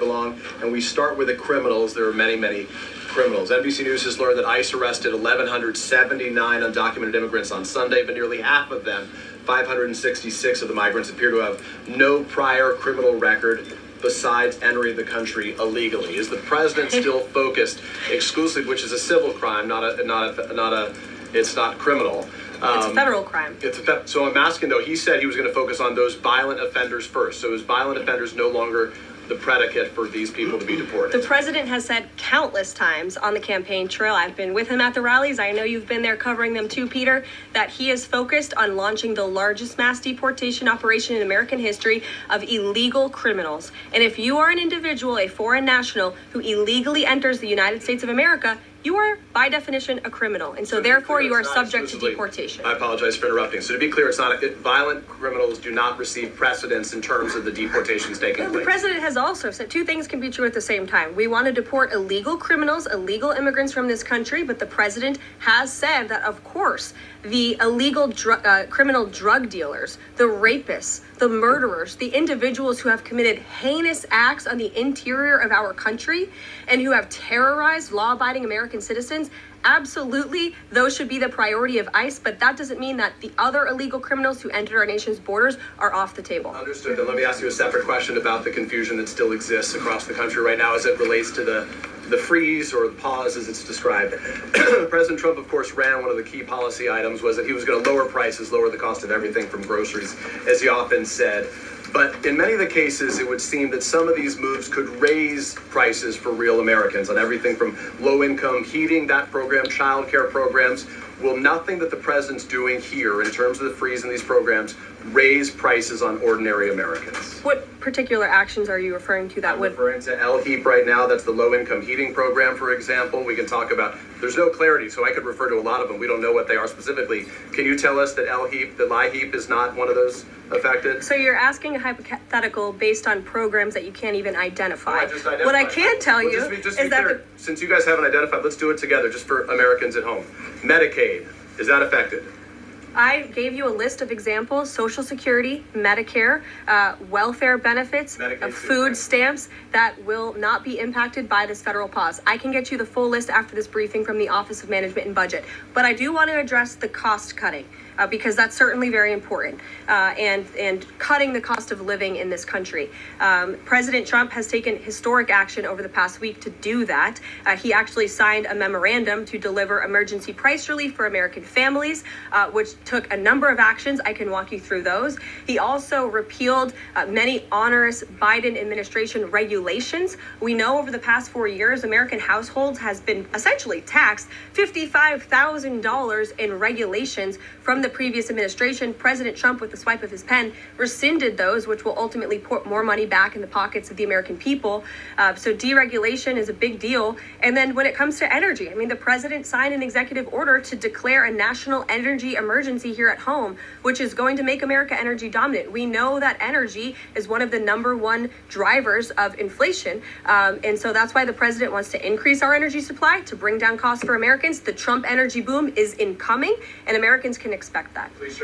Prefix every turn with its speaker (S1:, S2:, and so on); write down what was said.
S1: Along, and we start with the criminals. There are many, many criminals. NBC News has learned that ICE arrested 1,179 undocumented immigrants on Sunday, but nearly half of them, 566 of the migrants, appear to have no prior criminal record besides entering the country illegally. Is the president still focused exclusively, which is a civil crime, it's not criminal?
S2: It's a federal crime.
S1: So I'm asking, though, he said he was going to focus on those violent offenders first. So is violent offenders no longer the predicate for these people to be deported?
S2: The president has said countless times on the campaign trail, I've been with him at the rallies, I know you've been there covering them too, Peter, that he is focused on launching the largest mass deportation operation in American history of illegal criminals. And if you are an individual, a foreign national, who illegally enters the United States of America, you are, by definition, a criminal. And so therefore, you are subject to deportation.
S1: I apologize for interrupting. So to be clear, it's not violent criminals do not receive precedence in terms of the deportations taking place.
S2: The president has also said two things can be true at the same time. We want to deport illegal criminals, illegal immigrants from this country, but the president has said that, of course, the illegal criminal drug dealers, the rapists, the murderers, the individuals who have committed heinous acts on the interior of our country and who have terrorized law-abiding American citizens, absolutely, those should be the priority of ICE, but that doesn't mean that the other illegal criminals who entered our nation's borders are off the table.
S1: Understood. Then let me ask you a separate question about the confusion that still exists across the country right now as it relates to the freeze or the pause as it's described. President Trump, of course, ran one of the key policy items was that he was going to lower prices, lower the cost of everything from groceries, as he often said. But in many of the cases, it would seem that some of these moves could raise prices for real Americans on everything from low-income heating, that program, child care programs. Will nothing that the president's doing here in terms of the freeze in these programs raise prices on ordinary Americans?
S2: What particular actions are you referring to that would?
S1: I'm referring to LHEAP right now. That's the low-income heating program, for example. We can talk about, there's no clarity, so I could refer to a lot of them. We don't know what they are specifically. Can you tell us that LHEAP is not one of those affected?
S2: So you're asking a hypothetical based on programs that you can't even identify.
S1: Identified.
S2: What I can tell you is that
S1: since you guys haven't identified, let's do it together just for Americans at home. Medicaid, is that affected?
S2: I gave you a list of examples: Social Security, Medicare, welfare benefits, food stamps that will not be impacted by this federal pause. I can get you the full list after this briefing from the Office of Management and Budget. But I do want to address the cost cutting because that's certainly very important and cutting the cost of living in this country. President Trump has taken historic action over the past week to do that. He actually signed a memorandum to deliver emergency price relief for American families, which took a number of actions. I can walk you through those. He also repealed many onerous Biden administration regulations. We know over the past 4 years, American households has been essentially taxed $55,000 in regulations from the previous administration. President Trump, with the swipe of his pen, rescinded those, which will ultimately put more money back in the pockets of the American people. So deregulation is a big deal. And then when it comes to energy, I mean, the president signed an executive order to declare a national energy emergency here at home, which is going to make America energy dominant. We know that energy is one of the #1 drivers of inflation. And so that's why the president wants to increase our energy supply to bring down costs for Americans. The Trump energy boom is incoming, and Americans can expect that.
S1: Please